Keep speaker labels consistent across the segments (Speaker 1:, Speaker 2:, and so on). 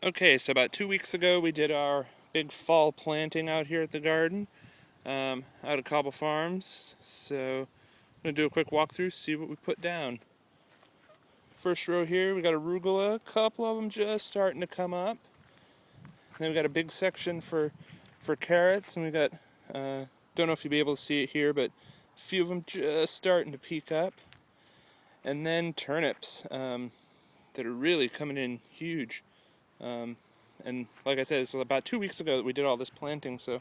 Speaker 1: Okay, so about 2 weeks ago we did our big fall planting out here at the garden, out at Cauble Farms. So I'm going to do a quick walkthrough, see what we put down. First row here we got arugula, a couple of them just starting to come up. Then we got a big section for carrots, and we got, don't know if you'll be able to see it here, but a few of them just starting to peek up. And then turnips that are really coming in huge. And like I said, it's about 2 weeks ago that we did all this planting, so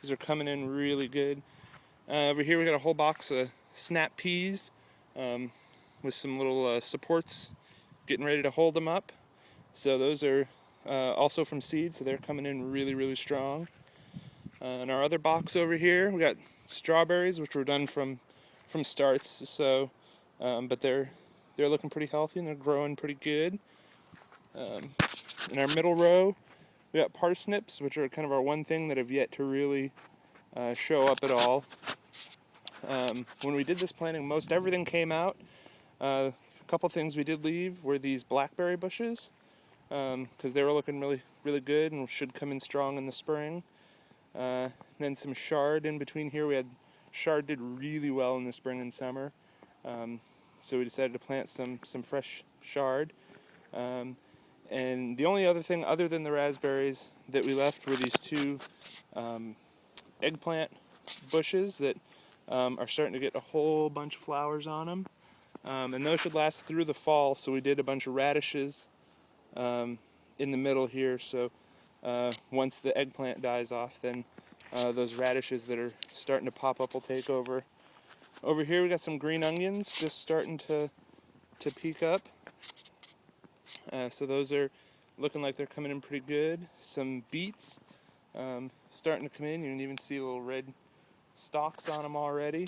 Speaker 1: these are coming in really good. Over here we got a whole box of snap peas with some little supports getting ready to hold them up. So those are also from seed, so they're coming in really, really strong. In our other box over here, we got strawberries, which were done from starts. So, but they're looking pretty healthy and they're growing pretty good. In our middle row, we got parsnips, which are kind of our one thing that have yet to really show up at all. When we did this planting, most everything came out. A couple things we did leave were these blackberry bushes, because they were looking really, really good and should come in strong in the spring. And then some chard in between here. We had chard did really well in the spring and summer, so we decided to plant some fresh chard. And the only other thing other than the raspberries that we left were these two eggplant bushes that are starting to get a whole bunch of flowers on them. And those should last through the fall, so we did a bunch of radishes in the middle here. So once the eggplant dies off, then those radishes that are starting to pop up will take over. Over here we got some green onions just starting to peek up. So those are looking like they're coming in pretty good. Some beets starting to come in. You can even see little red stalks on them already,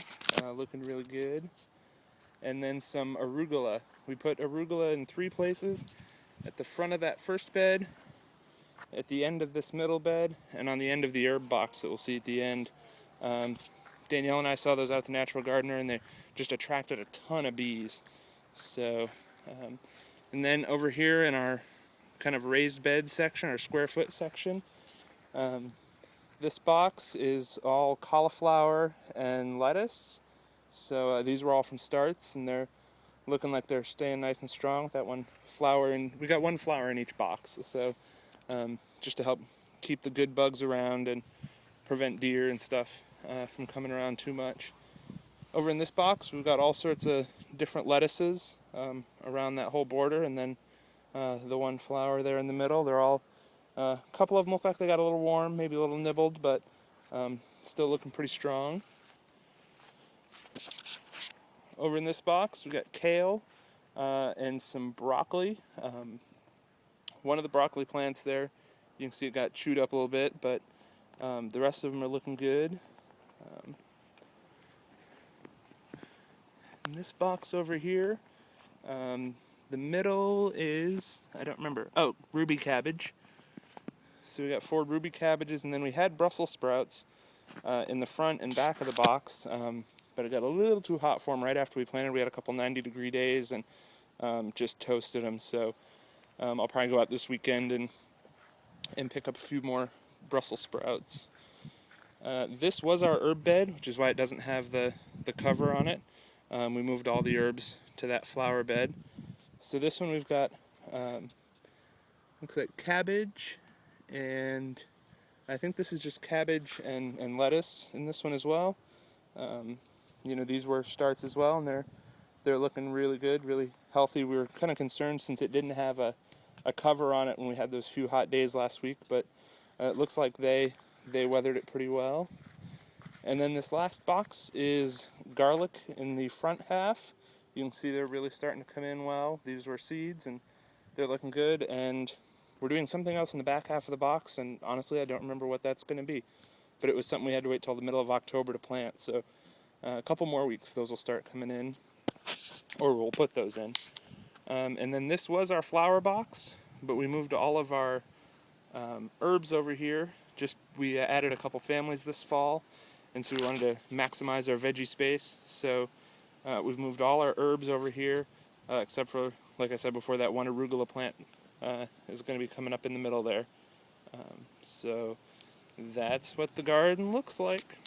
Speaker 1: looking really good. And then some arugula. We put arugula in 3 places: at the front of that first bed, at the end of this middle bed, and on the end of the herb box that we'll see at the end. Danielle and I saw those out at the Natural Gardener, and they just attracted a ton of bees. So, and then over here in our kind of raised bed section, or square foot section, this box is all cauliflower and lettuce. So these were all from starts, and they're looking like they're staying nice and strong with that one flower. And we got one flower in each box, so just to help keep the good bugs around and prevent deer and stuff from coming around too much. Over in this box, we've got all sorts of different lettuces around that whole border, and then the one flower there in the middle. They're all, a couple of them look like they got a little warm, maybe a little nibbled, but still looking pretty strong. Over in this box, we got kale and some broccoli. One of the broccoli plants there, you can see it got chewed up a little bit, but the rest of them are looking good. In this box over here, the middle is, I don't remember, ruby cabbage. So we got 4 ruby cabbages, and then we had Brussels sprouts in the front and back of the box, but it got a little too hot for them right after we planted. We had a couple 90-degree days and just toasted them, so I'll probably go out this weekend and pick up a few more Brussels sprouts. This was our herb bed, which is why it doesn't have the cover on it. We moved all the herbs to that flower bed. So this one we've got, looks like cabbage, and I think this is just cabbage and lettuce in this one as well. These were starts as well, and they're looking really good, really healthy. We were kind of concerned since it didn't have a cover on it when we had those few hot days last week, but it looks like they weathered it pretty well. And then this last box is garlic in the front half. You can see they're really starting to come in well. These were seeds, and they're looking good. And we're doing something else in the back half of the box, and honestly, I don't remember what that's going to be. But it was something we had to wait till the middle of October to plant. So a couple more weeks, those will start coming in, or we'll put those in. And then this was our flower box, but we moved all of our herbs over here. We added a couple families this fall, and so we wanted to maximize our veggie space. So we've moved all our herbs over here, except for, like I said before, that one arugula plant is going to be coming up in the middle there. So that's what the garden looks like.